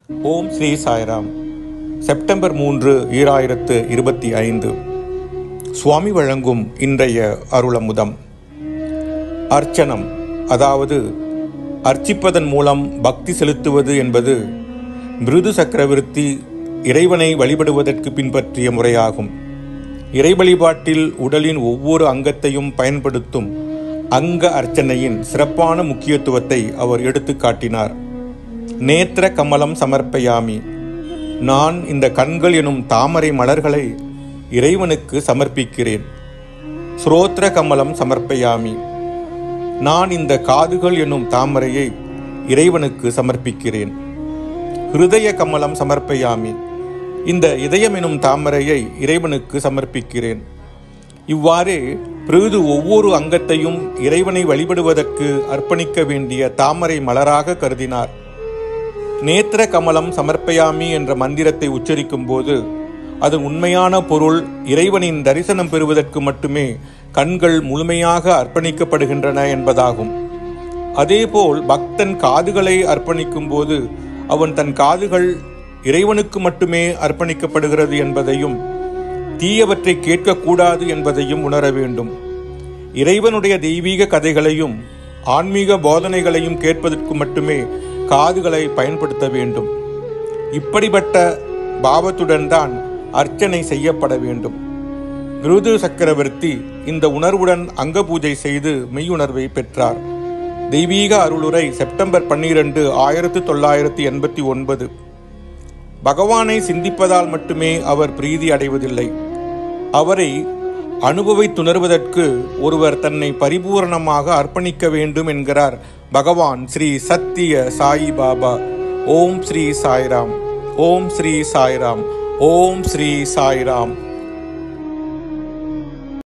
ஓம் Sri Sairam. September 3, 2025. சுவாமி வழங்கும் இன்றைய அருளமுதம். அர்ச்சனம், அதாவது அர்ச்சிப்பதன் மூலம் பக்தி செலுத்துவது என்பது மிருது சக்கரவர்த்தி இறைவனை வழிபடுவதற்கு பின்பற்றிய முறையாகும். இறை வழிபாட்டில் உடலின் ஒவ்வொரு அங்கத்தையும் பயன்படுத்தும் அங்க அர்ச்சனையின் சிறப்பான முக்கியத்துவத்தை அவர் எடுத்து காட்டினார். நேத்திர கமலம் சமர்ப்பயாமி. நான் இந்த கண்கள் எனும் தாமரை மலர்களை இறைவனுக்கு சமர்ப்பிக்கிறேன். ஸ்ரோத்ர கமலம் சமர்ப்பயாமி. நான் இந்த காதுகள் எனும் தாமரையை இறைவனுக்கு சமர்ப்பிக்கிறேன். ஹிருதய கமலம் சமர்ப்பயாமி. இந்த இதயம் எனும் தாமரையை இறைவனுக்கு சமர்ப்பிக்கிறேன். இவ்வாறே பிருது ஒவ்வொரு அங்கத்தையும் இறைவனை வழிபடுவதற்கு அர்ப்பணிக்க வேண்டிய தாமரை மலராக கருதினார். நேத்திர கமலம் சமர்ப்பயாமி என்ற மந்திரத்தை உச்சரிக்கும் போது அதன் உண்மையான பொருள் இறைவனின் தரிசனம் பெறுவதற்கு மட்டுமே கண்கள் முழுமையாக அர்ப்பணிக்கப்படுகின்றன என்பதாகும். அதேபோல் பக்தன் காதுகளை அர்ப்பணிக்கும் போது அவன் தன் காதுகள் இறைவனுக்கு மட்டுமே அர்ப்பணிக்கப்படுகிறது என்பதையும் தீயவற்றை கேட்கக்கூடாது என்பதையும் உணர வேண்டும். இறைவனுடைய தெய்வீக கதைகளையும் ஆன்மீக போதனைகளையும் கேட்பதற்கு மட்டுமே காதுகளை பயன்படுத்த வேண்டும். இப்படிப்பட்ட பாவத்துடன் தான் அர்ச்சனை செய்யப்பட வேண்டும். மிருது சக்கரவர்த்தி இந்த உணர்வுடன் அங்க பூஜை செய்து மெய்யுணர்வை பெற்றார். தெய்வீக அருளுரை செப்டம்பர் 12, 1989. பகவானை சிந்திப்பதால் மட்டுமே அவர் பிரீதி அடைவதில்லை. அவரை அனுபவித்துணர்வதற்கு ஒருவர் தன்னை பரிபூரணமாக அர்ப்பணிக்க வேண்டும் என்கிறார் பகவான் ஸ்ரீ சத்திய சாயி பாபா. ஓம் ஸ்ரீ சாய்ராம். ஓம் ஸ்ரீ சாய்ராம். ஓம் ஸ்ரீ சாய்ராம்.